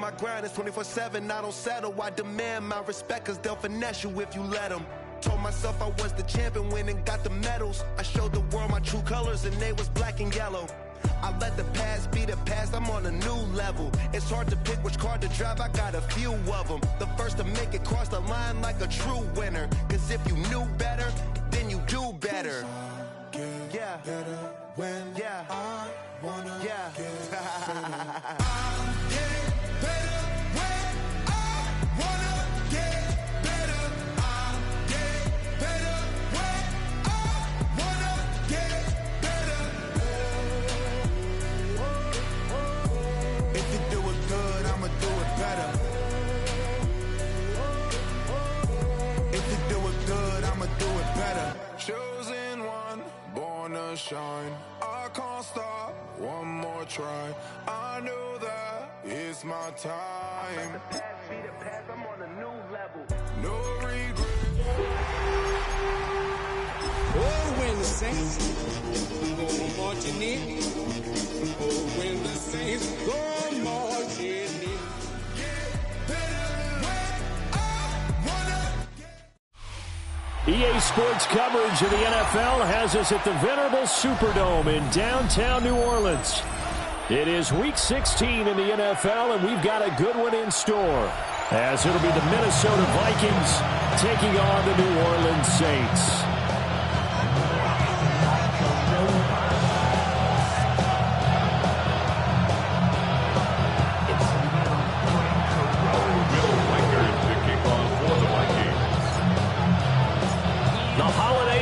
my grind, it's 24/7, I don't settle. I demand my respect, cause they'll finesse you if you let them. Told myself I was the champion, went and got the medals. I showed the world my true colors, and they was black and yellow. I let the past be the past, I'm on a new level. It's hard to pick which car to drive, I got a few of them. The first to make it cross the line like a true winner. Cause if you knew better, then you do better. Yeah. Better when I wanna get better. I'm getting better when I wanna get better. I'm getting better when I wanna get better. If you do it good, I'ma do it better. If you do it good, I'ma do it better. Chosen one, born to shine. I can't stop, one more try. I know that it's my time. Let the past be the past, I'm on a new level. No regret. Oh, when the Saints go marching in. Oh, when the Saints go marching in. EA Sports coverage of the NFL has us at the venerable Superdome in downtown New Orleans. It is Week 16 in the NFL, and we've got a good one in store, as it'll be the Minnesota Vikings taking on the New Orleans Saints.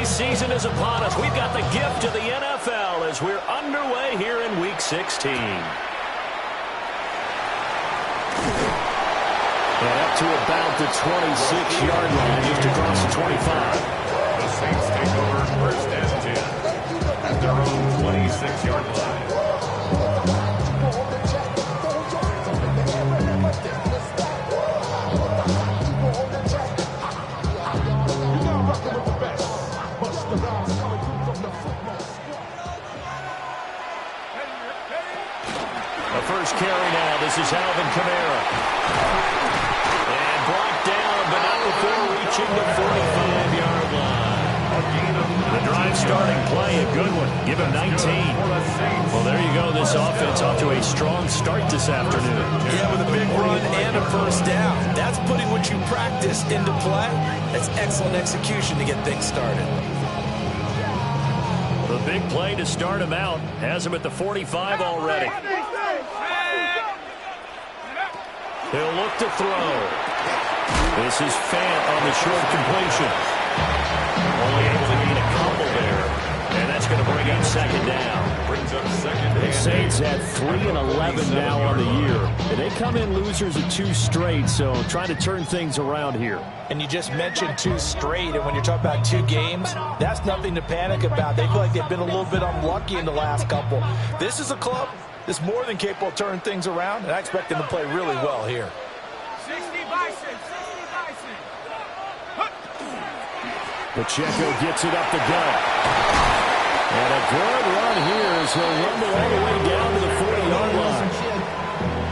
Season is upon us. We've got the gift of the NFL as we're underway here in Week 16. And up to about the 26-yard line, just across the 25. The Saints take over first and 10 at their own 26-yard line. First carry now. This is Alvin Kamara. And blocked down, but not before reaching the 45-yard line. The drive starting play, a good one. Give him 19. Well, there you go. This offense off to a strong start this afternoon. Yeah, with a big run and a first down. That's putting what you practice into play. That's excellent execution to get things started. The big play to start him out has him at the 45 already. He'll look to throw. This is Fant on the short completion. Only able to gain a couple there. And that's going to bring up second down. Brings up second. The Saints at 3-11 now on the year. And they come in losers of 2 straight, so trying to turn things around here. And you just mentioned 2 straight, and when you're talking about 2 games, that's nothing to panic about. They feel like they've been a little bit unlucky in the last couple. This is a club that's more than capable of turning things around, and I expect them to play really well here. 60 Bison, 60 Bison. Pacheco gets it up the gut. And a good run here as he'll rumble all the way down to the 40-yard line.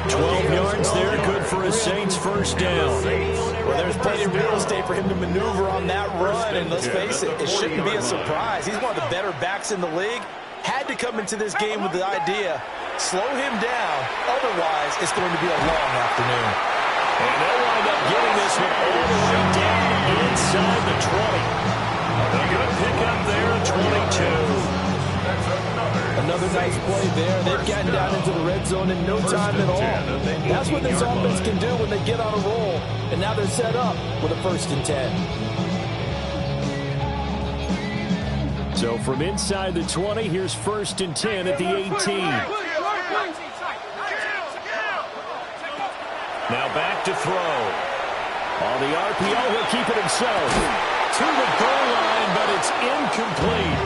12 yards there, good for a Saints first down. Well, there's plenty of real estate for him to maneuver on that run, and let's face it, it shouldn't be a surprise. He's one of the better backs in the league. Had to come into this game with the idea, slow him down, otherwise it's going to be a long afternoon. And they'll wind up getting this one all the way down inside the 20. A good pickup there at 22. Another nice play there. They've gotten down into the red zone in no time at all. That's what this offense can do when they get on a roll. And now they're set up with a 1st and 10. So from inside the 20, here's 1st and 10 at the 18. Now back to throw. On the RPO, he'll keep it himself. To the goal line, but it's incomplete.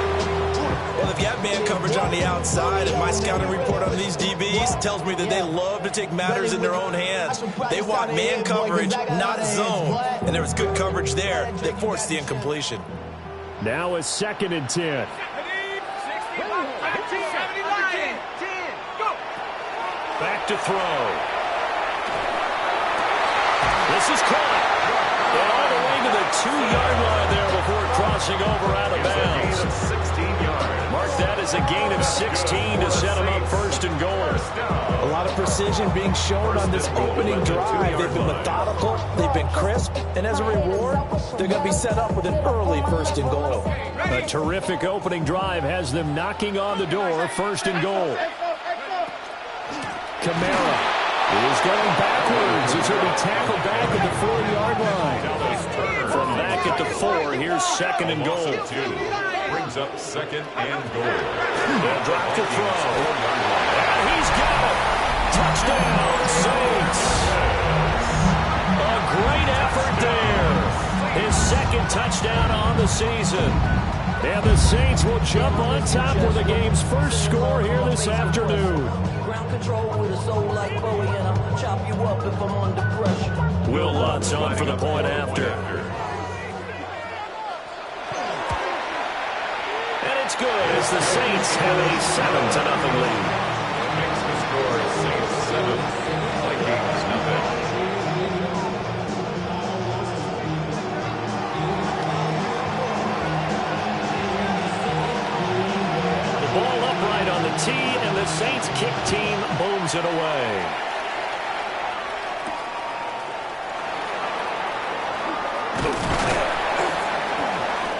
Well, they've got man coverage on the outside, and my scouting report on these DBs tells me that they love to take matters in their own hands. They want man coverage, not zone. And there was good coverage there that forced the incompletion. Now a 2nd and 10. Back to throw. This is caught. And all the way to the 2-yard line there before crossing over out of bounds. 16 yards. Mark that as a gain of 16 to set them up first and goal. A lot of precision being shown on this opening drive. They've been methodical, they've been crisp, and as a reward, they're going to be set up with an early first and goal. A terrific opening drive has them knocking on the door, first and goal. Kamara is going backwards as he'll be tackled back at the 4-yard line. From back at the 4, here's second and goal. Brings up second and goal. They'll drop to throw. And he's got it. Touchdown, Saints. A great effort there. His second touchdown on the season. And the Saints will jump on top with the game's first score here this afternoon. Ground control with a soul like Bowie, and I'll chop you up if I'm under pressure. Will Lutz on for the point after. And it's good as the Saints have a 7-0 lead. Makes the score Saints 7, Vikings nothing. Ball upright on the tee, and the Saints kick team booms it away.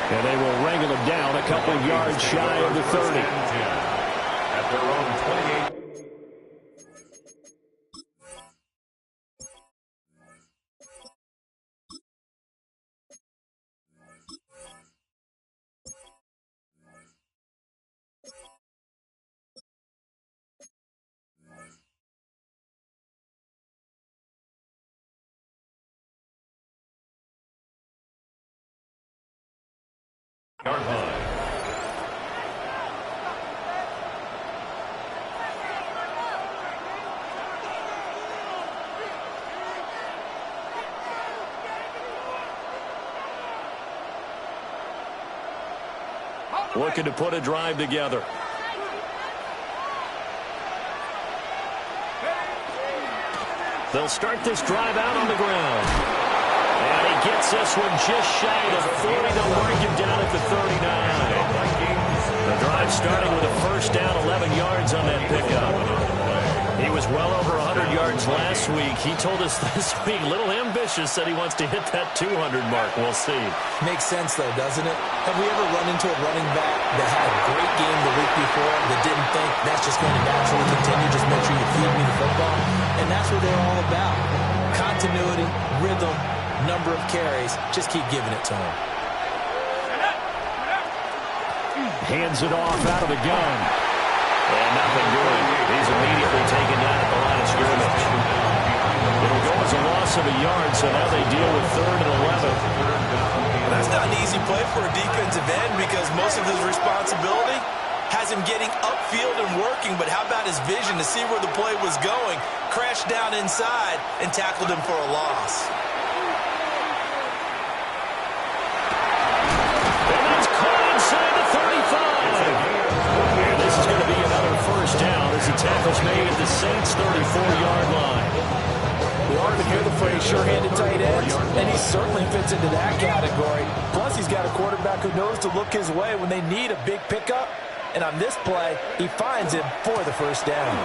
And they will wrangle him down a couple of yards shy of the 30. At their own 28. Yard line. Looking to put a drive together. They'll start this drive out on the ground. And he gets this one just shy of the 40. They'll mark him down at the 39. The drive starting with a first down, 11 yards on that pickup. He was well over 100 yards last week. He told us this week, a little ambitious, said he wants to hit that 200 mark. We'll see. Makes sense, though, doesn't it? Have we ever run into a running back that had a great game the week before that didn't think that's just going to naturally continue, just make sure you feed me the football? And that's what they're all about. Continuity, rhythm, number of carries. Just keep giving it to him. Hands it off out of the gun. And nothing good. He's immediately taken down at the line of scrimmage. It'll go as a loss of a yard, so now they deal with 3rd and 11. That's not an easy play for a defensive end because most of his responsibility has him getting upfield and working, but how about his vision to see where the play was going, crashed down inside, and tackled him for a loss. And that's caught inside the 35. And this is going to be another first down as the tackle's made at the Saints' 34-yard line. We often hear the phrase sure-handed tight ends, and he certainly fits into that category. Plus, he's got a quarterback who knows to look his way when they need a big pickup. And on this play, he finds him for the first down.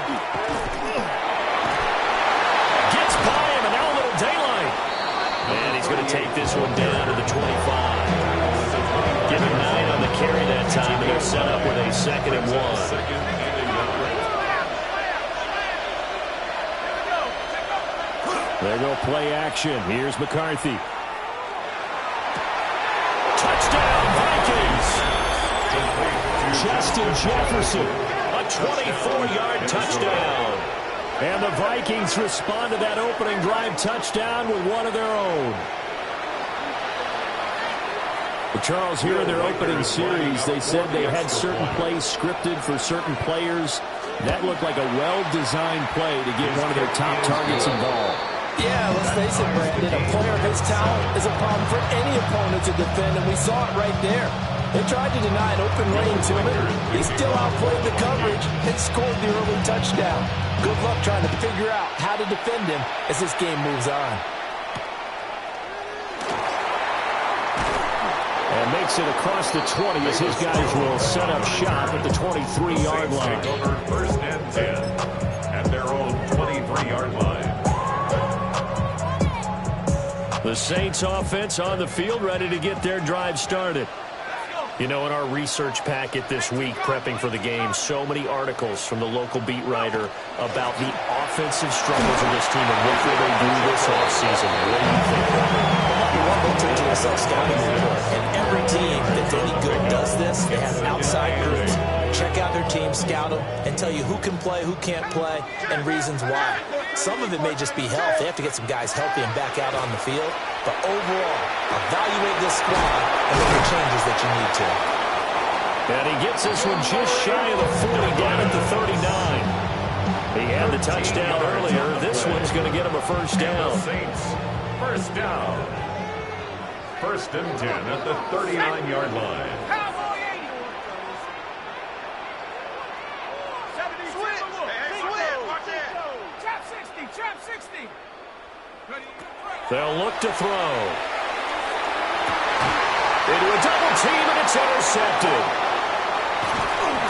Gets by him, and now a little daylight. And he's going to take this one down to the 25. Give him 9 on the carry that time, and they're set up with a 2nd and 1. There go play action. Here's McCarthy. Touchdown, Vikings! Justin Jefferson, a 24-yard touchdown. And the Vikings respond to that opening drive touchdown with one of their own. Charles, here in their opening series, they said they had certain plays scripted for certain players. That looked like a well-designed play to get one of their top targets involved. Yeah, let's face it, Brandon. A player of his talent is a problem for any opponent to defend, and we saw it right there. They tried to deny an open lane to him. He still outplayed the coverage and scored the early touchdown. Good luck trying to figure out how to defend him as this game moves on. And makes it across the 20 as his guys will set up shop at the 23-yard line. Take over 1st and 10 at their own 23-yard line. The Saints offense on the field, ready to get their drive started. You know, in our research packet this week, prepping for the game, so many articles from the local beat writer about the offensive struggles of this team and what will they do this offseason. What do you think? They'll turn to a self-scouting report. And every team that's any good does this. They have outside groups. Check out their team, scout them, and tell you who can play, who can't play, and reasons why. Some of it may just be health. They have to get some guys healthy and back out on the field. But overall, evaluate this squad and make the changes that you need to. And he gets this one just shy of the 40, down at the 39. He had the touchdown earlier. This one's going to get him a first down. Saints, first down. 1st and 10 at the 39-yard line. Cowboy 80. Trap 60. Trap 60. They'll look to throw. Into a double team, and it's intercepted.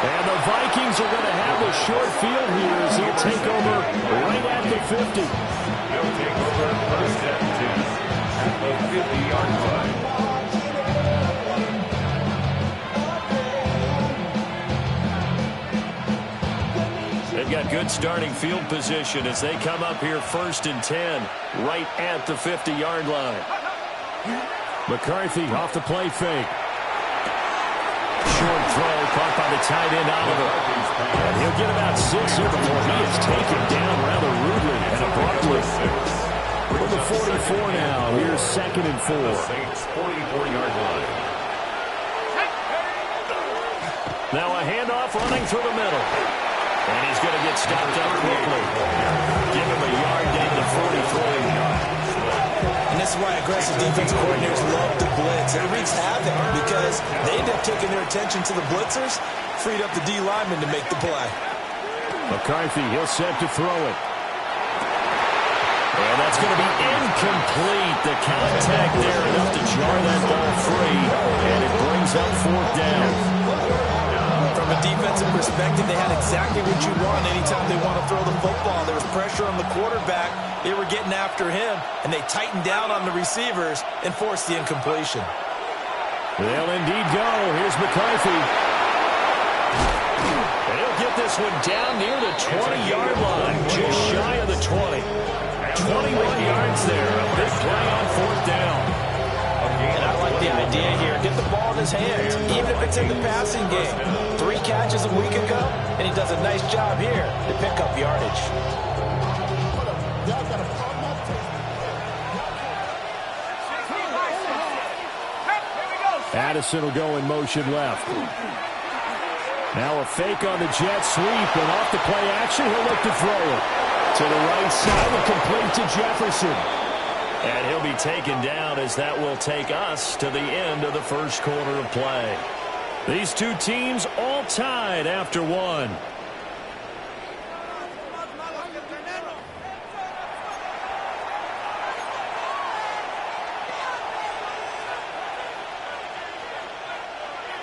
And the Vikings are going to have the short field here as he'll take over right at the 50. They'll take over 1st and 10 at the 50-yard line. They've got good starting field position as they come up here 1st and 10 right at the 50-yard line. McCarthy off the play fake. Short throw caught by the tight end Oliver. And he'll get about 6 here before he is taken down rather rudely and abruptly. From the 44 now, here's 2nd and 4. Saints 44-yard line. Now a handoff running through the middle. And he's going to get stopped up quickly. Give him a yard down to 43. And this is why aggressive defense coordinators love to blitz. It wreaks havoc because they end up taking their attention to the blitzers, freed up the D lineman to make the play. McCarthy, he'll set to throw it. And that's going to be incomplete. The contact there enough to jar that ball free. And it brings up 4th down. From a defensive perspective, they had exactly what you want anytime they want to throw the football. There was pressure on the quarterback. They were getting after him, and they tightened down on the receivers and forced the incompletion. They'll indeed go. Here's McCarthy. And he'll get this one down near the 20-yard line, just shy of the 20. 21 yards there. A big play on 4th down. And I like the idea here. Get the ball in his hands, even if it's in the passing game. 3 catches a week ago, and he does a nice job here to pick up yardage. Addison will go in motion left. Now a fake on the jet sweep, and off the play action, he'll look to throw it. To the right side and complete to Jefferson. And he'll be taken down as that will take us to the end of the 1st quarter of play. These two teams all tied after 1.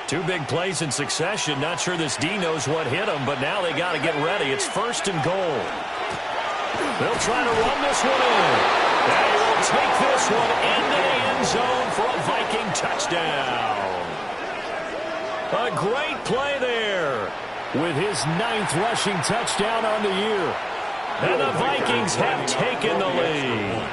Two big plays in succession. Not sure this D knows what hit him, but now they got to get ready. It's 1st and goal. They'll try to run this one in. They will take this one into the end zone for a Viking touchdown. A great play there with his 9th rushing touchdown on the year. And the Vikings have taken the lead.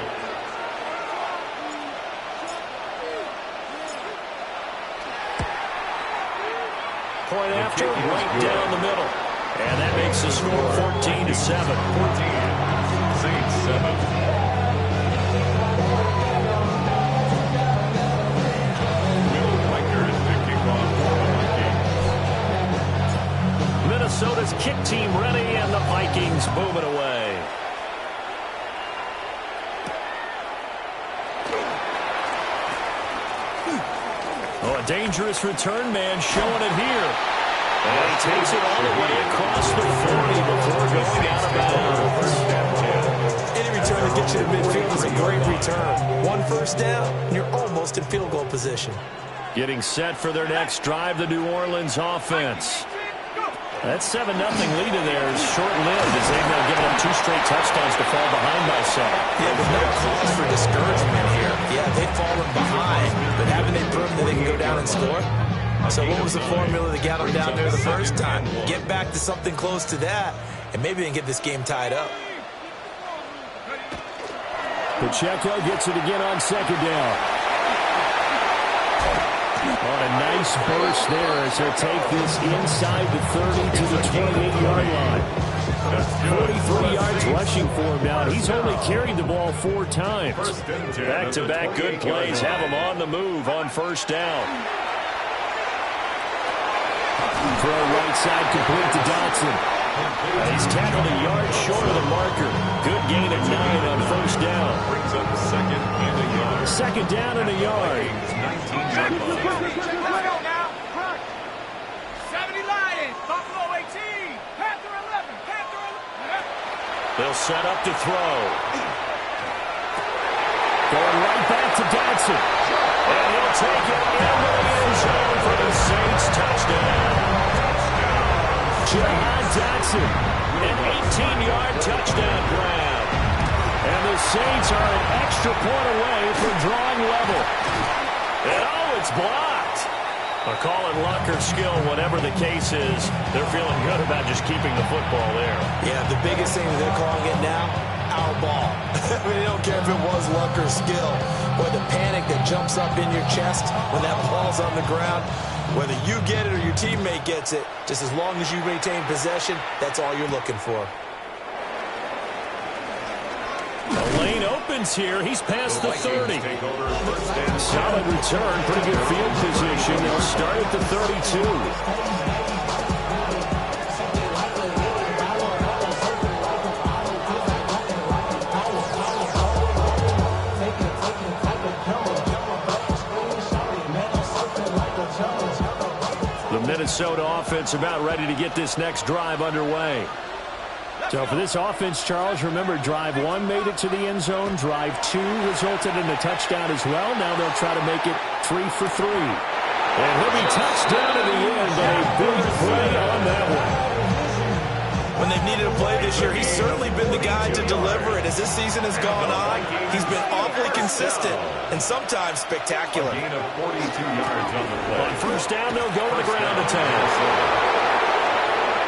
Point after, right down the middle. And that makes the score 14-7. 14, Saints 7. Minnesota's kick team ready, and the Vikings move it away. Oh, a dangerous return man showing it here. And he takes it all the way across the 40 before going out of bounds. Any return that gets you to midfield is a great return. 1 first down, and you're almost in field goal position. Getting set for their next drive, the New Orleans offense. That 7-0 lead in there is short-lived as they've now given up 2 straight touchdowns to fall behind by 7. Yeah, but no cause for discouragement here. Yeah, they've fallen behind, but haven't they proven that they can go down and score? So what was the formula that got them down there the first time? Get back to something close to that, and maybe they can get this game tied up. Pacheco gets it again on 2nd down. On a nice burst there as they'll take this inside the 30 to the 28-yard line. 43 yards rushing for him now. He's only carried the ball 4 times. Back-to-back good plays have him on the move on 1st down. Throw right side complete to Dotson. He's tackled a yard short of the marker. Good gain at 9 on 1st down. Brings up 2nd and a yard. 2nd down and a yard. 19-yard line. 70 Lions, Buffalo 18, Panther 11, Panther 11. They'll set up to throw. Going right back to Dotson. And he'll take it in the end zone for the Saints touchdown. Jahan Dotson, an 18-yard touchdown grab. And the Saints are an extra point away from drawing level. And oh, it's blocked. A call on luck or skill, whatever the case is, they're feeling good about just keeping the football there. Yeah, the biggest thing that they're calling it now, our ball. I mean, they don't care if it was luck or skill. Or the panic that jumps up in your chest when that ball's on the ground. Whether you get it or your teammate gets it, just as long as you retain possession, that's all you're looking for. The lane opens here. He's past the 30. Solid return. Pretty good field position. They'll start at the 32. Minnesota offense about ready to get this next drive underway. So for this offense, Charles, remember drive 1 made it to the end zone. Drive 2 resulted in a touchdown as well. Now they'll try to make it 3 for 3. And he'll be touchdown in the end, but a big play on that one. When they've needed a play this year, he's certainly been the guy to deliver it. As this season has gone on, he's been awfully consistent and sometimes spectacular. Gain of 42 yards on the play. On 1st down, they'll go to the ground attack.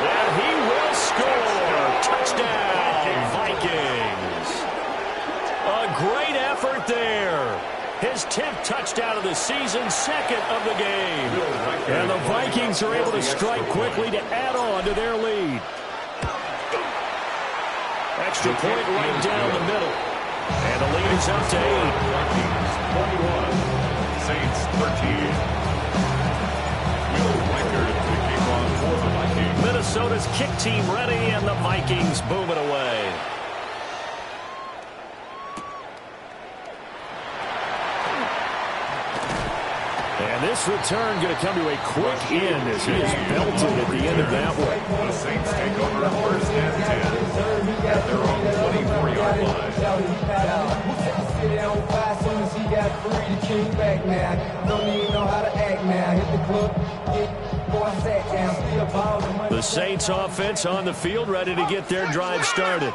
And he will score. Touchdown, Vikings. A great effort there. His 10th touchdown of the season, 2nd of the game. And the Vikings are able to strike quickly to add on to their lead. Extra point right down the middle. And the lead is up to 8. Vikings 21, Saints 13. Will Reichard to kick on for the Vikings. Minnesota's kick team ready, and the Vikings boom it away. And this return going to come to a quick end as he is belted at the end of that one. The Saints take over 1st and 10 at their own 24-yard line. The Saints offense on the field ready to get their drive started.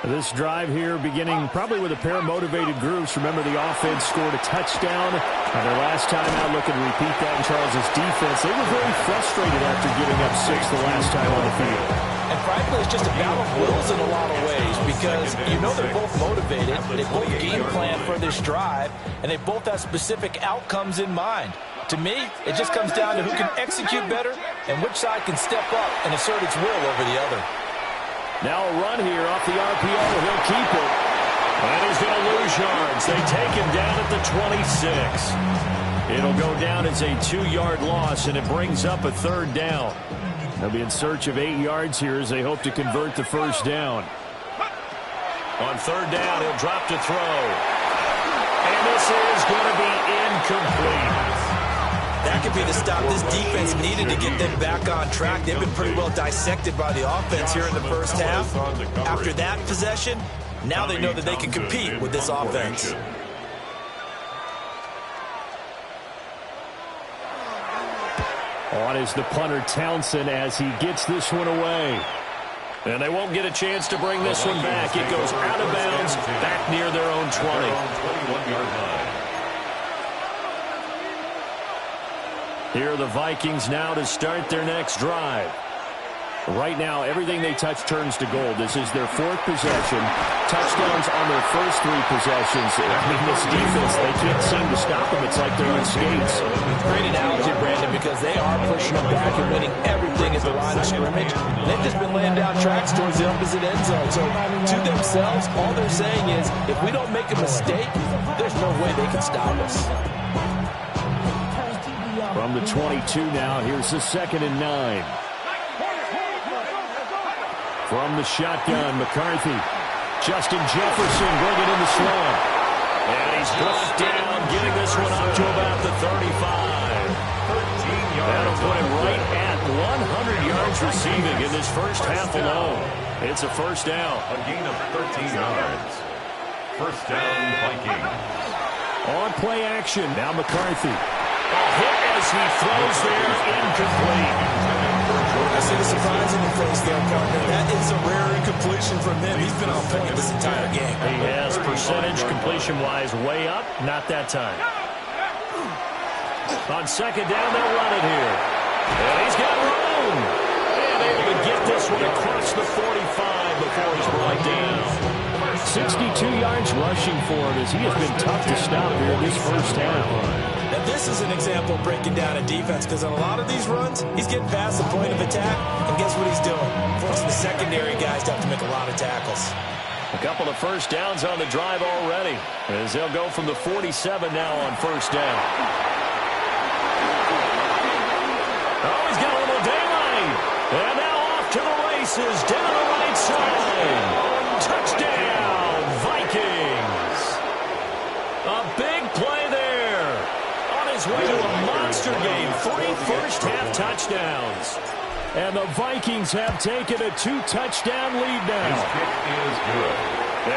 This drive here beginning probably with a pair of motivated groups. Remember, the offense scored a touchdown. And their last time out, looking to repeat that in Charles' defense. They were very frustrated after giving up 6 the last time on the field. And frankly, it's just a battle of wills in a lot of ways because you know they're both motivated. They both game plan for this drive, and they both have specific outcomes in mind. To me, it just comes down to who can execute better and which side can step up and assert its will over the other. Now a run here off the RPO. He'll keep it. And he's going to lose yards. They take him down at the 26. It'll go down as a 2-yard loss, and it brings up a 3rd down. They'll be in search of 8 yards here as they hope to convert the 1st down. On 3rd down, he'll drop to throw. And this is going to be incomplete. That could be the stop this defense needed to get them back on track. They've been pretty well dissected by the offense here in the first half. After that possession, now they know that they can compete with this offense. On is the punter Townsend as he gets this one away. And they won't get a chance to bring this one back. It goes out of bounds, back near their own 20. 21-yard line. Here are the Vikings now to start their next drive. Right now, everything they touch turns to gold. This is their 4th possession. Touchdowns on their first 3 possessions. I mean, this defense, they can't seem to stop them. It's like they're on skates. Great analogy, Brandon, because they are pushing them back and winning everything at the line of scrimmage. They've just been laying down tracks towards the opposite end zone. So, to themselves, all they're saying is, if we don't make a mistake, there's no way they can stop us. From the 22 now, here's the 2nd and 9. From the shotgun, McCarthy. Justin Jefferson bringing in the slam. And he's brought down, getting this one up to about the 35. That'll put him right at 100 yards receiving in this first half alone. It's a first down. A gain of 13 yards. First down, Vikings. On play action, now McCarthy. A hit as he throws there, incomplete. I see the surprise in your face there, partner. That is a rare incompletion from him. He's been on point this entire game. He has percentage completion-wise way up. Not that time. On 2nd down, they'll run it here. And he's got room. And able to get this one across the 45 before he's brought down. 62 yards rushing for him as he has been tough to stop here in this first half. Now, this is an example of breaking down a defense because on a lot of these runs, he's getting past the point of attack, and guess what he's doing? Forcing the secondary guys to have to make a lot of tackles. A couple of first downs on the drive already as they'll go from the 47 now on first down. Oh, he's got a little daylight. And now off to the races down the right side. Touchdown, Vikings. A big play there. His way to a monster game. 3 first-half touchdowns. And the Vikings have taken a 2-touchdown lead now. His kick is good.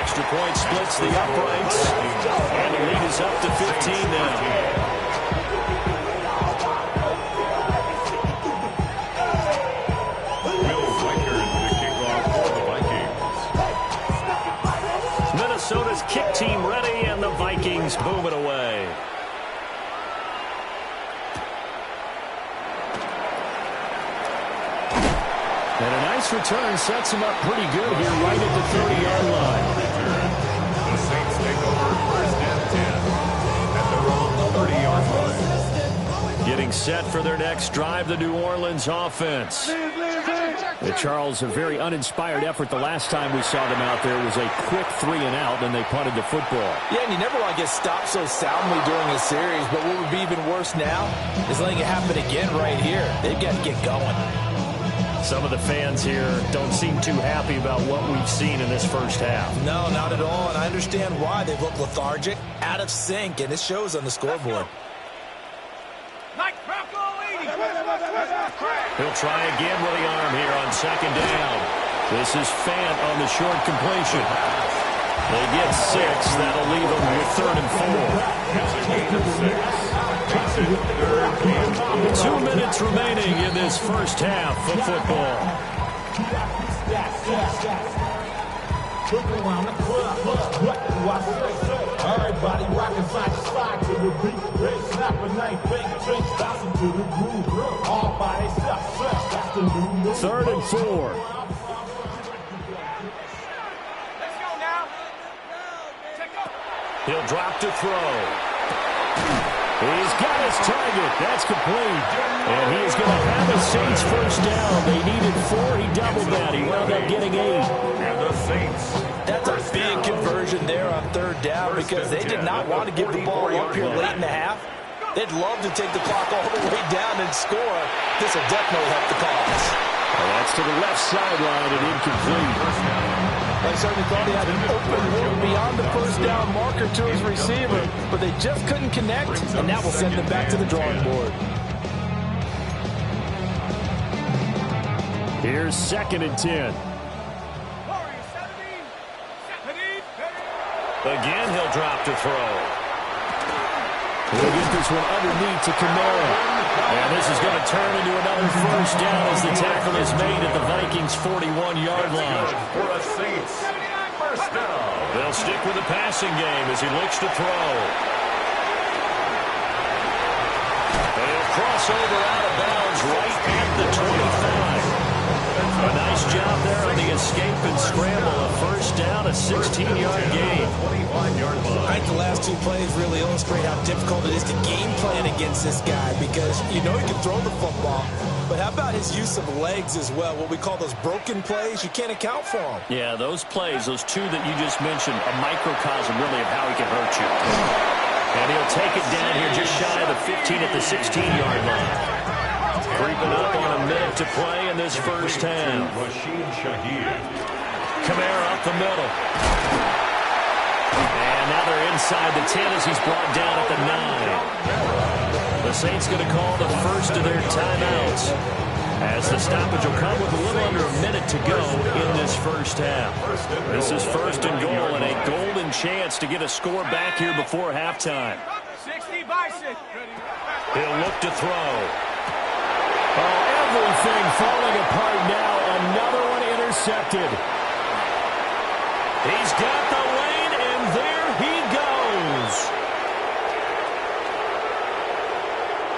Extra point splits the uprights. And the lead is up to 15 now. Will Weichert, the kickoff for the Vikings. Minnesota's kick team ready, and the Vikings boom it away. And a nice return sets him up pretty good here right at the 30-yard line. The Saints take over first and 10 at their own 30-yard line. Getting set for their next drive, the New Orleans offense. Charles, a very uninspired effort the last time we saw them out there was a quick 3-and-out, and they punted the football. Yeah, and you never want to get stopped so soundly during a series, but what would be even worse now is letting it happen again right here. They've got to get going. Some of the fans here don't seem too happy about what we've seen in this first half. No, not at all, and I understand why. They look lethargic, out of sync, and it shows on the scoreboard. He'll try again with the arm here on 2nd down. This is Fant on the short completion. They get 6. That'll leave them with 3rd and 4. 2 minutes remaining in this first half of football. Everybody rocking side to side to the beat. They snapping, ain't fake drinks, bouncing to the groove. All by themselves, that's the new. 3rd and 4. Let's go now. Check up. He'll drop to throw. He's got his target. That's complete. And he is going to have the Saints first down. They needed 4. He doubled that. He wound up getting 8. And the Saints. That's a big conversion there on 3rd down because they did not want to give the ball up here late in the half. They'd love to take the clock all the way down and score. This will definitely help the cause. Well, that's to the left sideline and incomplete. They certainly thought he had an open look beyond the first down marker to his receiver, but they just couldn't connect, and that will send them back to the drawing board. Here's 2nd and 10. Again, he'll drop to throw. We'll get this one underneath to Kamara. And this is going to turn into another first down as the tackle is made at the Vikings' 41-yard line. For the Saints, first down. They'll stick with the passing game as he looks to throw. They'll cross over out of bounds right at the 25. A nice job there on the escape and scramble. A first down, a 16-yard gain. 25-yard line. I think the last two plays really illustrate how difficult it is to game plan against this guy because you know he can throw the football, but how about his use of legs as well? What we call those broken plays, you can't account for them. Yeah, those plays, those two that you just mentioned, a microcosm really of how he can hurt you. And he'll take it down here just shy of the 15 at the 16-yard line. Creeping up on a minute to play in this first half. Rashid Shaheed. Kamara up the middle. And now they're inside the 10 as he's brought down at the 9. The Saints going to call the first of their timeouts as the stoppage will come with a little under a minute to go in this first half. This is first and goal and a golden chance to get a score back here before halftime. 60 Bison. He'll look to throw. Oh, everything falling apart now. Another one intercepted. He's got the lane, and there he goes.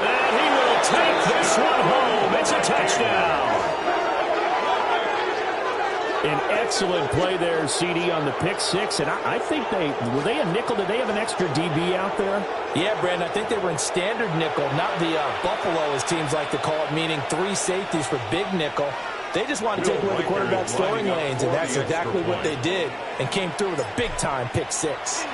And he will take this one home. It's a touchdown. An excellent play there, CD, on the pick six. And I think were they a nickel? Did they have an extra DB out there? Yeah, Brandon, I think they were in standard nickel, not the Buffalo, as teams like to call it, meaning 3 safeties for big nickel. They just wanted to take away the quarterback's throwing lanes, and that's exactly what they did, and came through with a big-time pick six.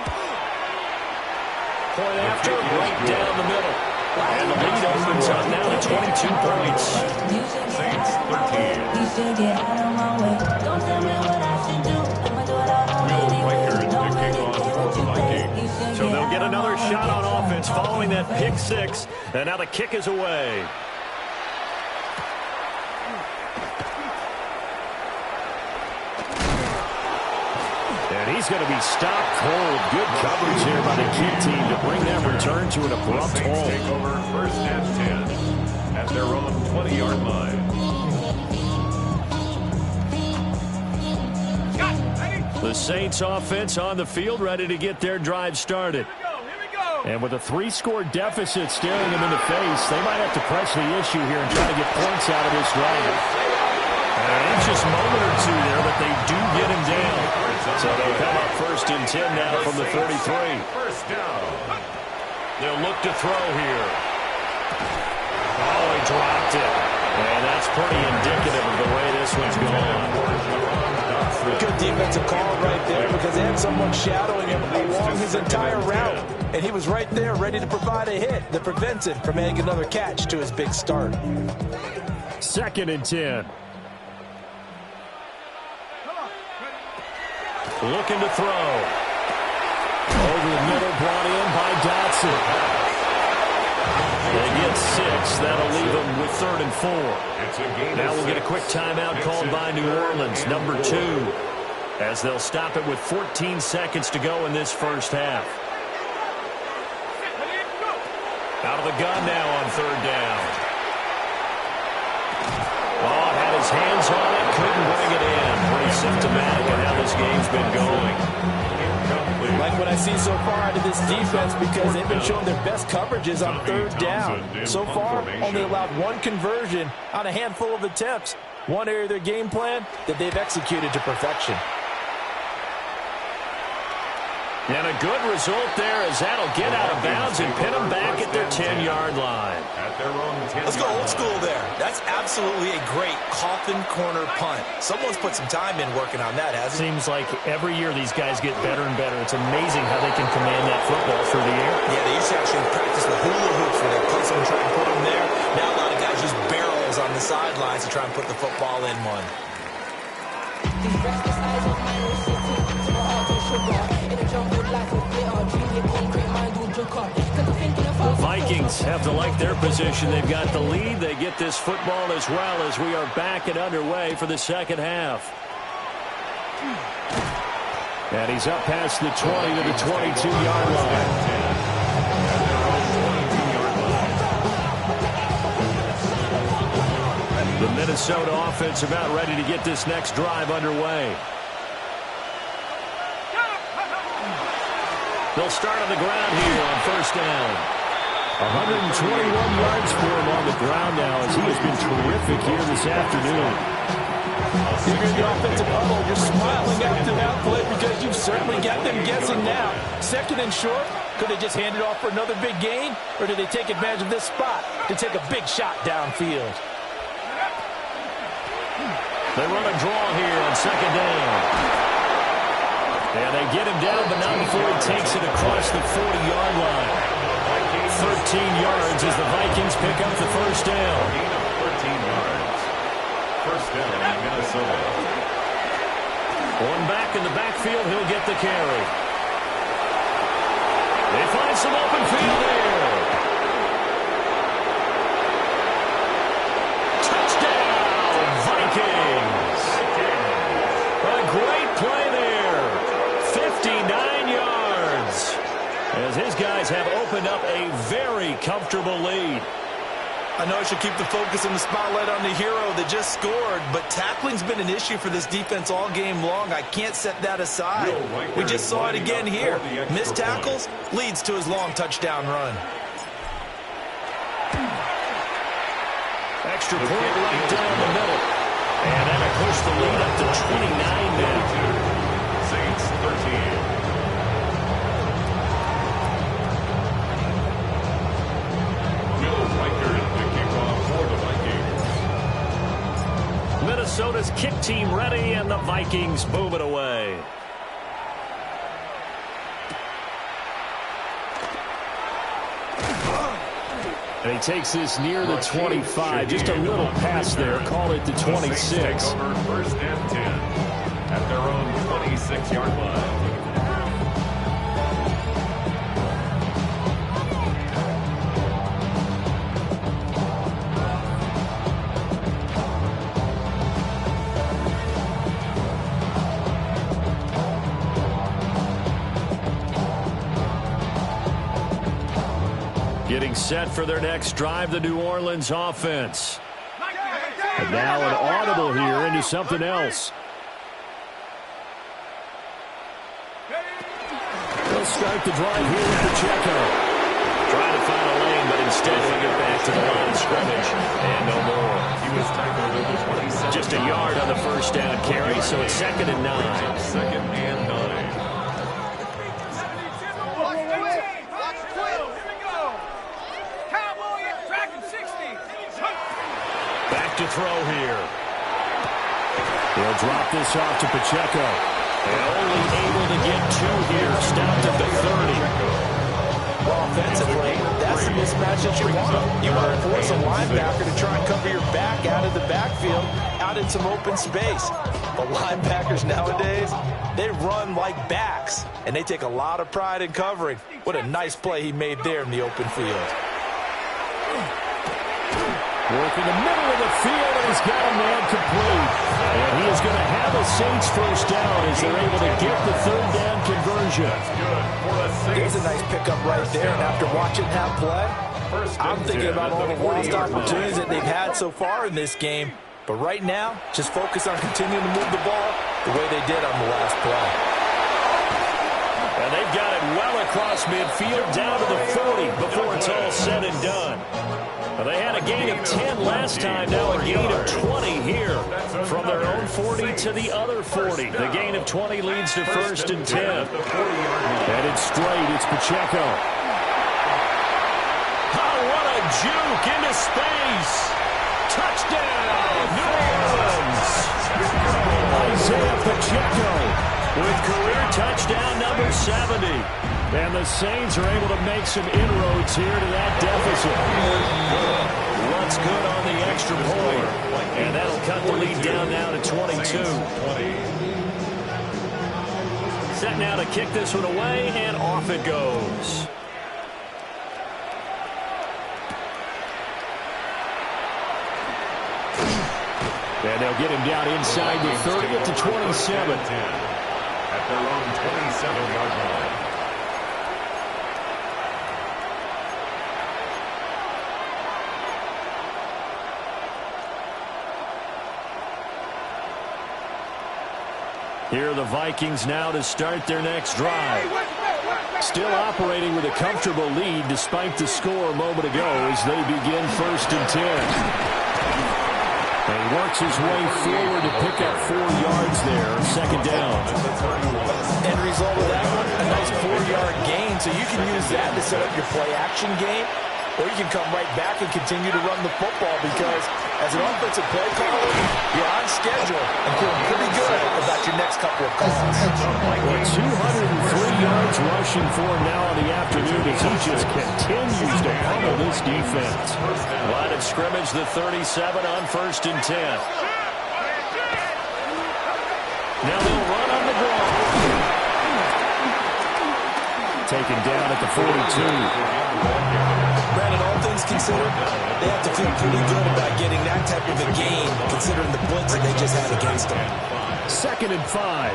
Point after, right down the middle. And the lead opens up now to 22 points. Saints 13. So they'll get another shot on offense following that pick six. And now the kick is away. And he's going to be stopped cold. Good coverage here by the kick team to bring that return to an abrupt halt. Take over first and 10 at their own 20-yard line. The Saints offense on the field, ready to get their drive started. And with a 3-score deficit staring them in the face, they might have to press the issue here and try to get points out of this drive. An anxious moment or two there, but they do get him down. So they'll come up first and 10 now from the 33. First down. They'll look to throw here. Oh, he dropped it. And that's pretty indicative of the way this one's going. Good defensive call right there because they had someone shadowing him along his entire route. And he was right there ready to provide a hit that prevents him from adding another catch to his big start. Second and 10. Looking to throw. Over the middle, brought in by Dotson. They get 6. That'll leave them with 3rd and 4. Now we'll get a quick timeout called by New Orleans, number 2, as they'll stop it with 14 seconds to go in this first half. Out of the gun now on 3rd down. Oh, had his hands on it, couldn't bring it in. Pretty symptomatic of how this game's been going. Like what I see so far out of this defense because they've been showing their best coverages on 3rd down. So far, only allowed 1 conversion on a handful of attempts. One area of their game plan that they've executed to perfection. And a good result there as that'll get out of bounds and pin them back at their 10-yard line. At their own 10-yard Let's go old school there. That's absolutely a great coffin corner punt. Someone's put some time in working on that, hasn't he? Seems like every year these guys get better and better. It's amazing how they can command that football through the air. Yeah, they used to actually practice with hula hoops where they place them and try and put them there. Now a lot of guys use barrels on the sidelines to try and put the football in one. The Vikings have to like their position. They've got the lead. They get this football as well as we are back and underway for the second half. And he's up past the 20 to the 22-yard line. Minnesota offense about ready to get this next drive underway. They'll start on the ground here on first down. 121 yards for him on the ground now as he has been terrific here this afternoon. If you're the offensive huddle, you're smiling after that play because you've certainly got them guessing now. Second and short, could they just hand it off for another big gain, or did they take advantage of this spot to take a big shot downfield? They run a draw here on second down. And they get him down, but not before he takes it across the 40-yard line. 13 yards as the Vikings pick up the first down. 13 yards. First down, Minnesota. One back in the backfield, he'll get the carry. They find some open field here. Touchdown, Vikings. A great play there. 59 yards. As his guys have opened up a very comfortable lead. I know I should keep the focus and the spotlight on the hero that just scored, but tackling's been an issue for this defense all game long. I can't set that aside. We just saw it again here. Missed tackles leads to his long touchdown run. Extra point right down the middle. And that'll push the lead up to 29 now. Saints 13. Minnesota's kick team ready, and the Vikings move it away. And he takes this near the 25. Just a little pass there. Call it the 26. Take over first and 10 at their own 26-yard line. Getting set for their next drive, the New Orleans offense. And now an audible here into something else. They'll start the drive here with Pacheco. Trying to find a lane, but instead they get back to the line of scrimmage. And no more. He was tackled at the 27. Just a yard on the first down carry, so it's 2nd and 9. 2nd and 9. To throw here. He'll drop this off to Pacheco. And only able to get 2 here. Stopped at the 30. Well, offensively, that's the mismatch that you want. You want to force a linebacker to try and cover your back out of the backfield, out in some open space. But linebackers nowadays, they run like backs, and they take a lot of pride in covering. What a nice play he made there in the open field. Working the middle of the field, and he's got a man complete. And he is going to have a Saints first down as they're able to get the 3rd down conversion. There's a nice pickup right there, and after watching that play, I'm thinking about all the lost opportunities that they've had so far in this game. But right now, just focus on continuing to move the ball the way they did on the last play. And they've got it well across midfield down to the 40 before it's all said and done. Well, they had a gain of 10 last time, now a gain of 20 here from their own 40 to the other 40. The gain of 20 leads to 1st and 10. And it's straight, it's Pacheco. Oh, what a juke into space. Touchdown, New Orleans. Isaiah Pacheco with career touchdown number 70. And the Saints are able to make some inroads here to that deficit. What's good on the extra point? And that'll cut the lead down now to 22. Set now to kick this one away, and off it goes. And they'll get him down inside the 30 at the 27. At their own 27-yard line. Here are the Vikings now to start their next drive. Still operating with a comfortable lead despite the score a moment ago as they begin 1st and 10. And he works his way forward to pick up 4 yards there, 2nd down. End result of that one, a nice 4-yard gain, so you can use that to set up your play-action game, or you can come right back and continue to run the football because as an offensive play caller, you're on schedule and feeling pretty good about your next couple of calls. Well, 203 yards rushing for him now on the afternoon as he just continues to pummel this defense. Line of scrimmage, the 37 on 1st and 10. Now they'll run on the ground. Taken down at the 42. Brandon, all things considered, they have to feel pretty good about getting that type of a gain, considering the blitz that they just had against them. 2nd and 5.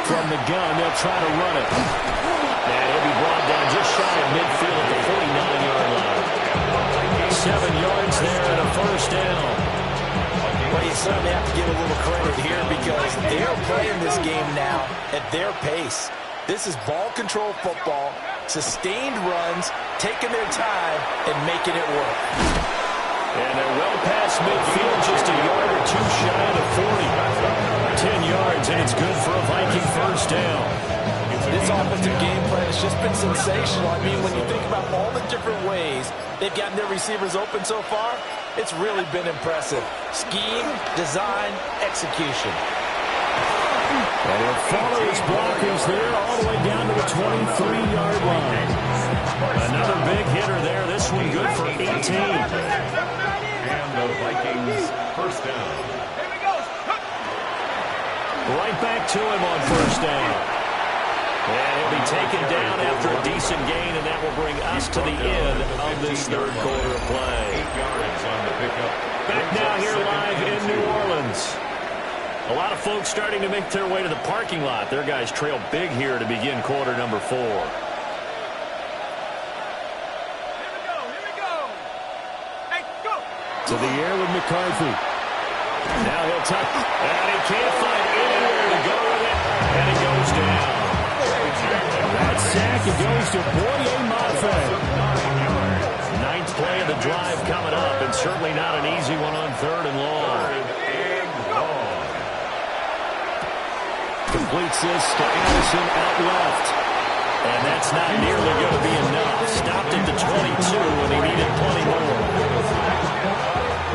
From the gun, they'll try to run it. And he'll be brought down just shy of midfield at the 49-yard line. 7 yards there and a 1st down. Well, you certainly have to give a little credit here because they're playing this game now at their pace. This is ball control football, sustained runs, taking their time, and making it work. And they're well past midfield, just a yard or 2 shy of the 40. 10 yards, and it's good for a Viking 1st down. This offensive game plan has just been sensational. I mean, when you think about all the different ways they've gotten their receivers open so far, it's really been impressive. Scheme, design, execution. And he'll follow his blockers there all the way down to the 23-yard line. Another big hitter there. This one good for 18. And the Vikings 1st down. Right back to him on 1st down. And he'll be taken down after a decent gain, and that will bring us to the end of this 3rd quarter of play. 8 yards on the pickup. Back now here live in New Orleans. A lot of folks starting to make their way to the parking lot. Their guys trail big here to begin quarter number 4. Here we go. Hey, go. To the air with McCarthy. Now he'll tuck, and he can't find anywhere to go with it, and it goes down. That sack, it goes to Boye Mafe. 9th play of the drive coming up, and certainly not an easy one on 3rd and long. Completes this to Anderson out left. And that's not nearly going to be enough. Stopped at the 22 when he needed plenty more.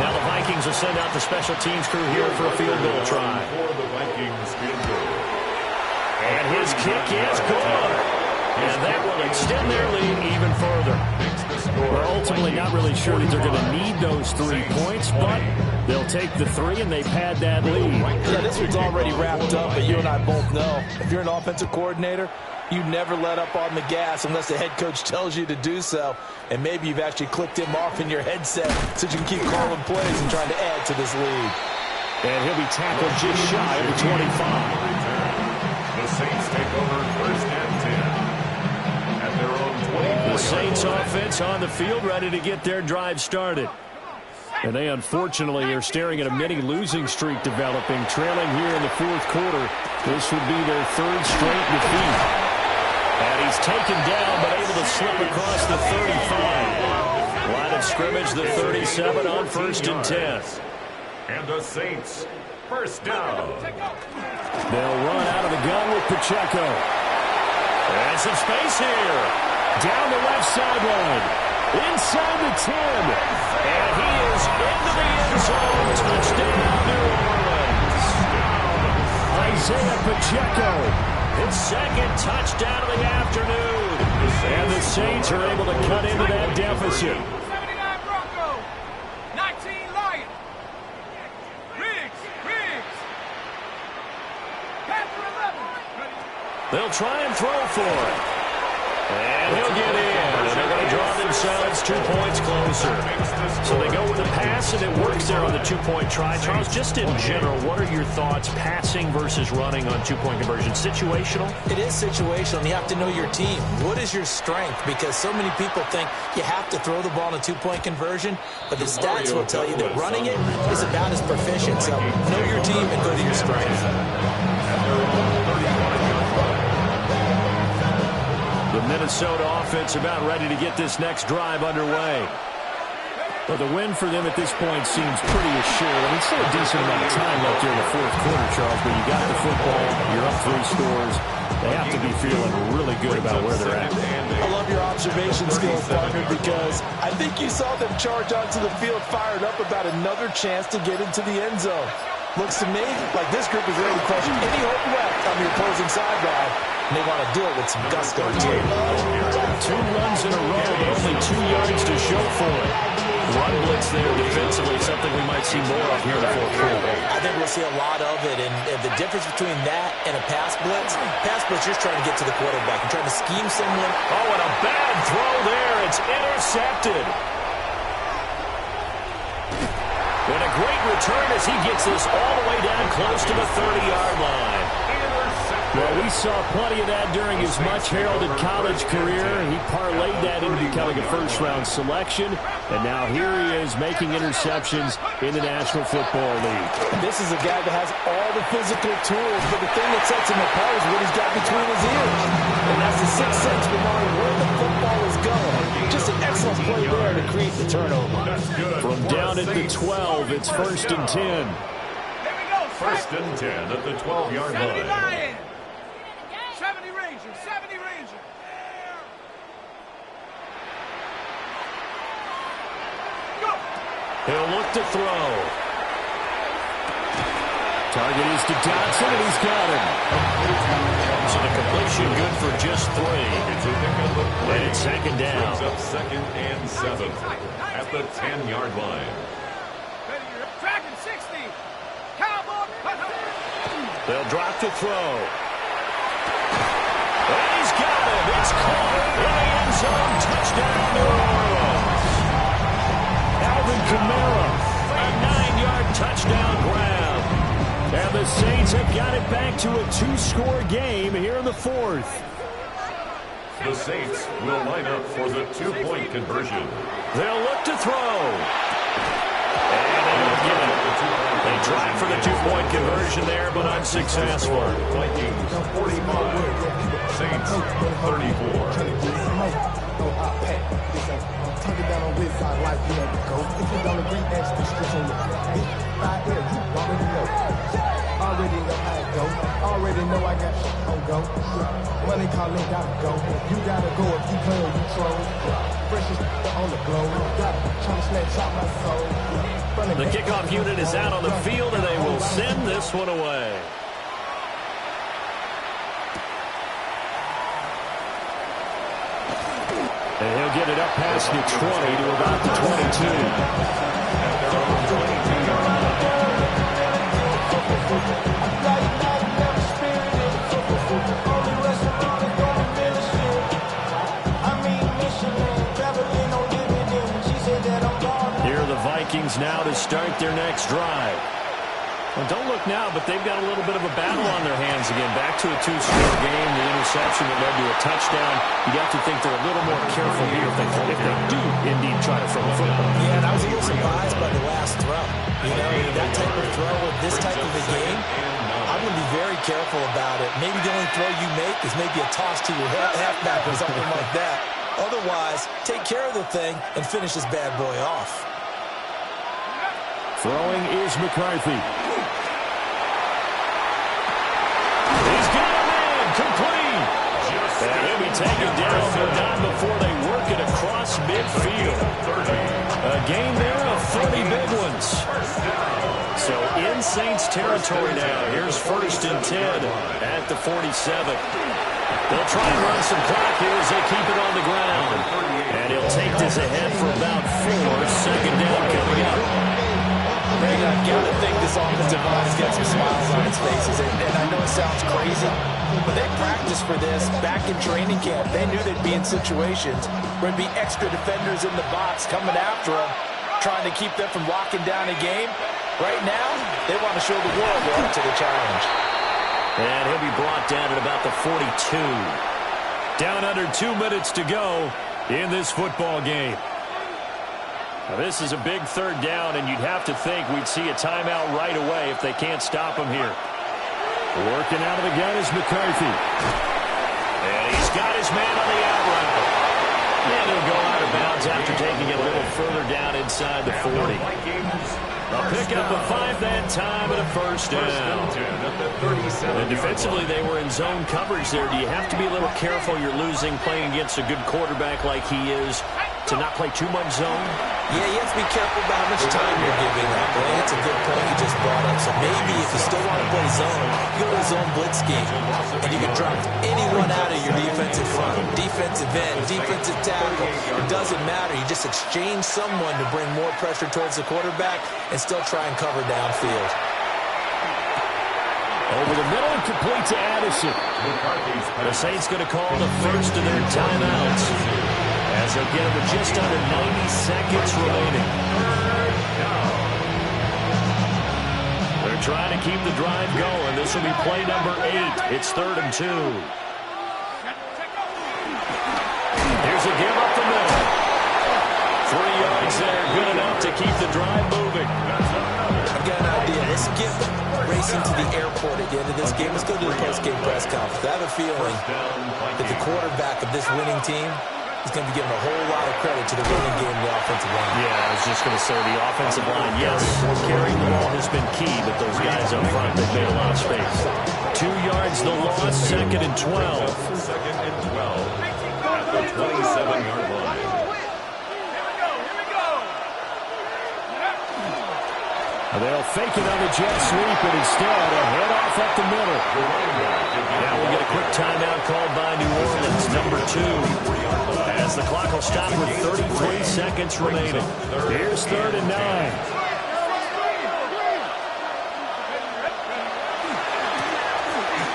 Now the Vikings will send out the special teams crew here for a field goal try. And his kick is good. And that will extend their lead even further. We're ultimately not really sure that they're going to need those 3 points, but they'll take the 3 and they pad that lead. Yeah, this one's already wrapped up, but you and I both know if you're an offensive coordinator, you never let up on the gas unless the head coach tells you to do so. And maybe you've actually clicked him off in your headset so you can keep calling plays and trying to add to this lead. And he'll be tackled just shy of the 25. The Saints take over 1st and 10. The Saints offense on the field ready to get their drive started. And they unfortunately are staring at a mini losing streak developing, trailing here in the 4th quarter. This would be their 3rd straight defeat. And he's taken down but able to slip across the 35. Line of scrimmage, the 37 on 1st and 10. And the Saints 1st down. They'll run out of the gun with Pacheco. And some space here. Down the left sideline. Inside the 10. And he is into the end zone. Touchdown, New Orleans. Isaiah Pacheco. His 2nd touchdown of the afternoon. And the Saints are able to cut into that deficit. 79 Broncos. 19 Lions. Riggs. Panther 11. They'll try and throw for it. And he'll get in. And they're going to draw themselves 2 points closer. So they go with a pass, and it works there on the 2-point try. Charles, just in general, what are your thoughts passing versus running on 2-point conversion? Situational? It is situational, and you have to know your team. What is your strength? Because so many people think you have to throw the ball in a 2-point conversion, but the stats will tell you that running it is about as proficient. So know your team and go to your strength. The Minnesota offense about ready to get this next drive underway. Well, the win for them at this point seems pretty assured. I mean, still a decent amount of time left here in the fourth quarter, Charles, but you got the football, you're up 3 scores. They have to be feeling really good about where they're at. I love your observation skills, partner, because I think you saw them charge onto the field fired up about another chance to get into the end zone. Looks to me like this group is ready to crush any hope left on the opposing sideline. And they want to do it with some gusto, too. 2 runs in a row, but only 2 yards to show for it. Run blitz there defensively, something we might see more of here in the fourth quarter. I think we'll see a lot of it, and the difference between that and a pass blitz, you're just trying to get to the quarterback. You're trying to scheme someone. Oh, and a bad throw there. It's intercepted. And a great return as he gets this all the way down close to the 30-yard line. Well, we saw plenty of that during his much-heralded college career. He parlayed that into becoming a first-round selection, and now here he is making interceptions in the National Football League. This is a guy that has all the physical tools, but the thing that sets him apart is what he's got between his ears. And that's the sixth sense for knowing where the football is going. Just an excellent play there to create the turnover. From down at the 12, it's 1st and 10. Here we go. 1st and 10 at the 12-yard 70 line. Lions. 70 Rangers. 70 Rangers. Go. He'll look to throw. Target is to Dotson, and he's got him. So the completion good for just 3. And it's 2nd down. Brings up 2nd and 7 at the 10-yard line. Dragon 60. Cowboy. They'll drop to throw. And he's got him. It's caught in the end zone. Touchdown, New Orleans. Alvin Kamara, a 9-yard touchdown grab. And the Saints have got it back to a 2-score game here in the 4th. The Saints will line up for the 2-point conversion. They'll look to throw. And they will get it. They tried for the 2-point conversion there, but unsuccessful. Vikings 45, Saints 34. Already know how it go. Already know I got shit on go. Money calling, gotta go. You gotta go if you play or you troll. Freshest on the globe. Gotta try to snatch out my soul. The kickoff unit is out on the field, and they will send this one away. And he'll get it up past the 20 to about the 22. Here are the Vikings now to start their next drive. Well, don't look now, but they've got a little bit of a battle on their hands again. Back to a 2-score game, the interception that led to a touchdown. You'd have to think they're a little more careful here if they do indeed try to throw a football. Yeah, and I was a little surprised by the last throw. You know, that type of throw with this type of a game, I'm going to be very careful about it. Maybe the only throw you make is maybe a toss to your halfback or something like that. Otherwise, take care of the thing and finish this bad boy off. Throwing is McCarthy. He's got a man, complete. And he'll be taken down, but not before they work it across midfield. A gain there of 30 big ones. So in Saints territory now. Here's 1st and 10 at the 47. They'll try and run some clock here as they keep it on the ground. And he'll take this ahead for about 4. 2nd down coming up. I've got to think this offensive line has got some smiles on its faces. And I know it sounds crazy, When they practiced for this back in training camp, they knew they'd be in situations where there'd be extra defenders in the box coming after them, trying to keep them from locking down a game. Right now, they want to show the world they're up to the challenge. And he'll be brought down at about the 42. Down under 2 minutes to go in this football game. Now, this is a big third down, and you'd have to think we'd see a timeout right away if they can't stop him here. Working out of the gun is McCarthy. And he's got his man on the out route. And he'll go out of bounds after taking it a little further down inside the 40. A pickup of 5 that time and a first down. And defensively, they were in zone coverage there. Do you have to be a little careful you're losing playing against a good quarterback like he is to not play too much zone? Yeah, you have to be careful about how much time you're giving up. Boy, that's a good point you just brought up. So maybe if you still want to play zone, you go to a zone blitz game, and you can drop anyone out of your defensive front, defensive end, defensive tackle. It doesn't matter. You just exchange someone to bring more pressure towards the quarterback and still try and cover downfield. Over the middle and complete to Addison. The Saints going to call the first of their timeouts, as they'll get him with just under 90 seconds remaining. They're trying to keep the drive going. This will be play number 8. It's 3rd and 2. Here's a give up the middle. 3 yards there, good enough to keep the drive moving. I've got an idea. Let's skip racing to the airport at the end of this game. Let's go to the post-game press conference. I have a feeling that the quarterback of this winning team is going to be giving a whole lot of credit to the running game and the offensive line. Yeah, I was just going to say the offensive line, yes, carrying the ball has been key, but those guys up front, they've made a lot of space. 2 yards the loss, 2nd and 12. 2nd and 12 at the 27-yard line. They'll fake it on the jet sweep, and instead a head off up the middle. Now we get a quick timeout called by New Orleans, number 2. As the clock will stop with 33 seconds remaining. Here's 3rd and 9.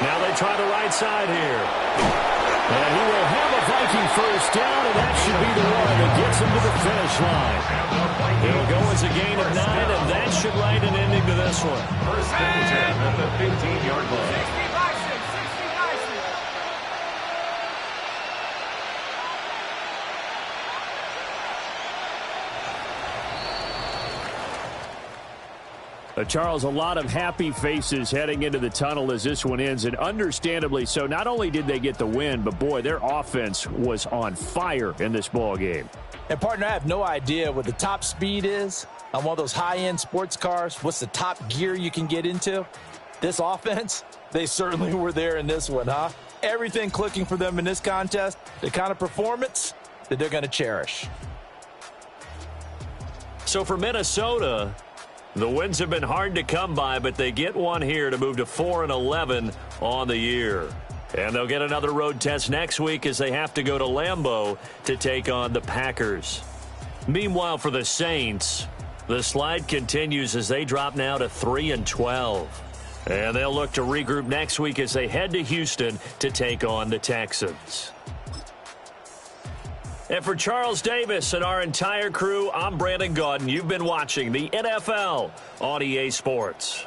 Now they try the right side here. And he will have a Viking first down, and that should be the one that gets him to the finish line. It'll go as a gain of 9, and that should write an ending to this one. 1st and 10 at the 15-yard line. Charles, a lot of happy faces heading into the tunnel as this one ends, and understandably so. Not only did they get the win, but boy, their offense was on fire in this ball game. And partner, I have no idea what the top speed is on one of those high-end sports cars. What's the top gear you can get into? This offense, they certainly were there in this one, huh? Everything clicking for them in this contest, the kind of performance that they're going to cherish. So for Minnesota, the wins have been hard to come by, but they get one here to move to 4-11 on the year. And they'll get another road test next week as they have to go to Lambeau to take on the Packers. Meanwhile, for the Saints, the slide continues as they drop now to 3-12. And they'll look to regroup next week as they head to Houston to take on the Texans. And for Charles Davis and our entire crew, I'm Brandon Gaudin. You've been watching the NFL on EA Sports.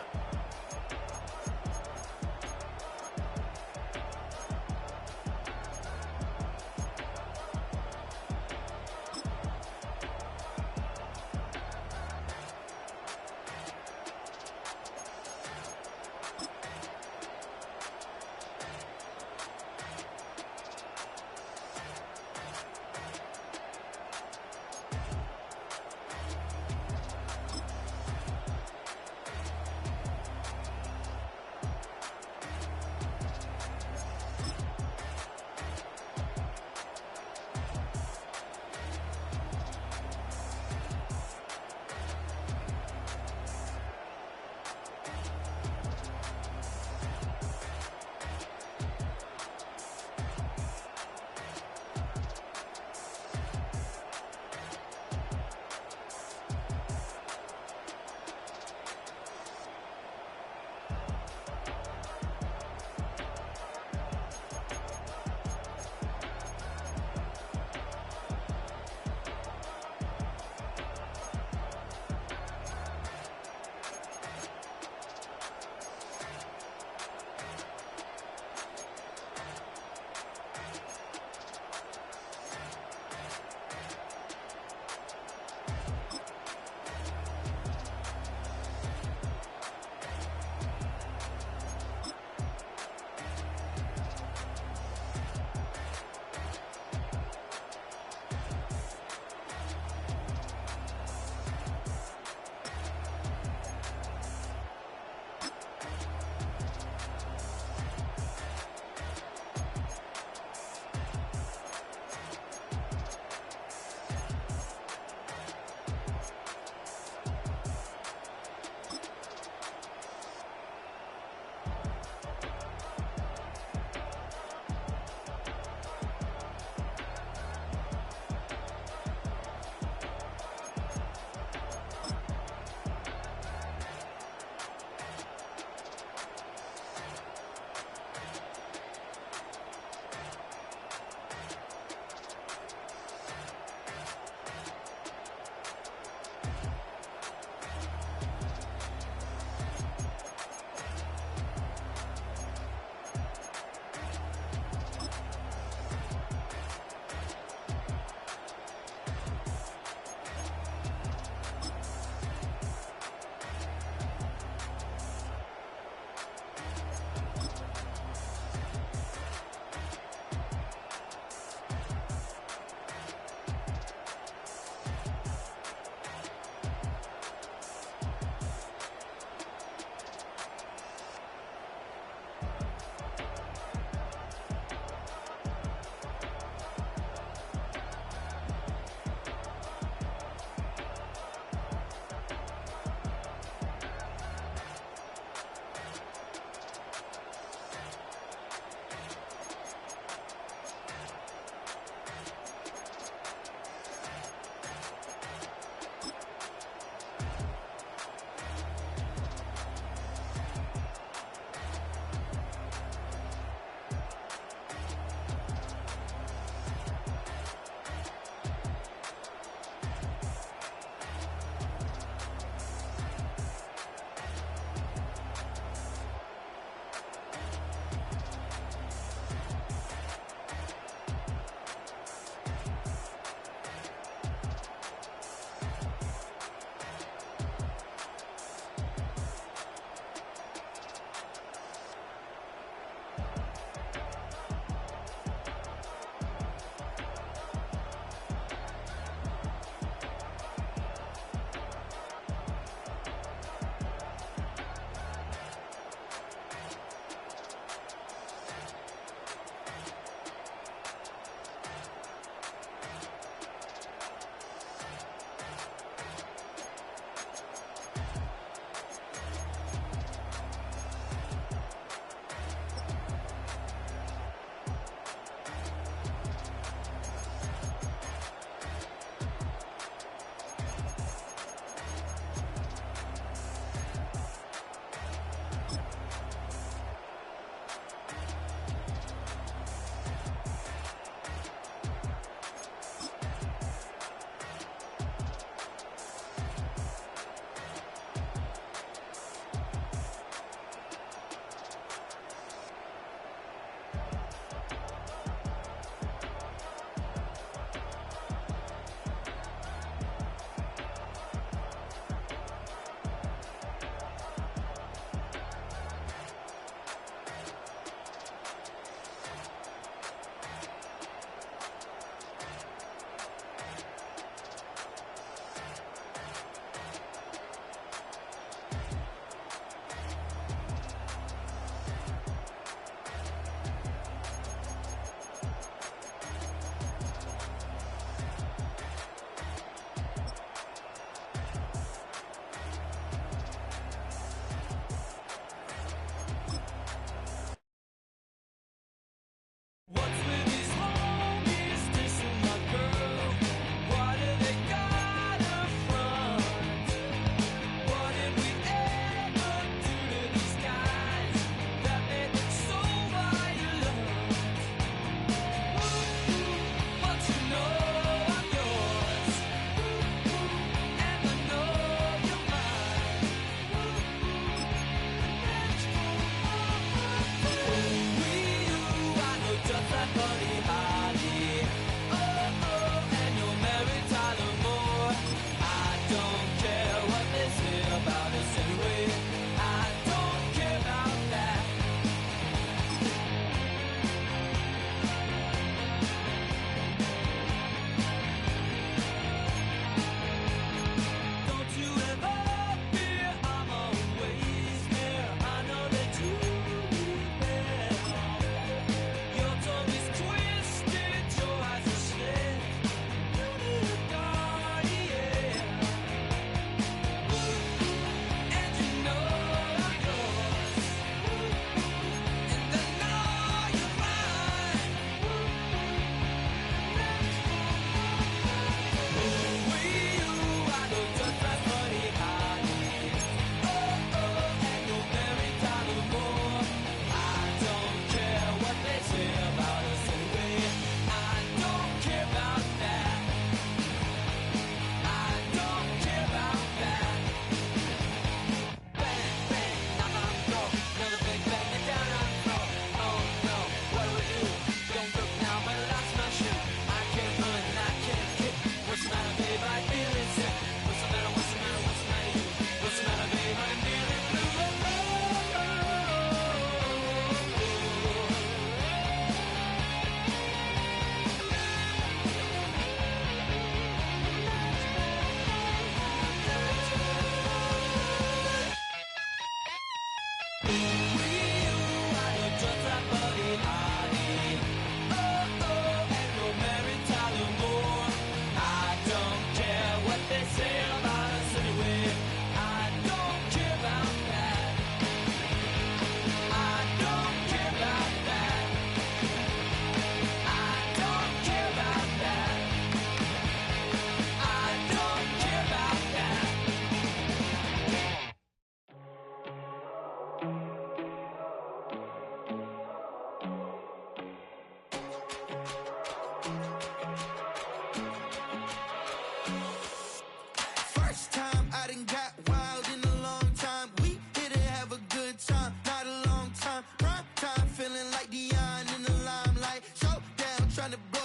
tryna blow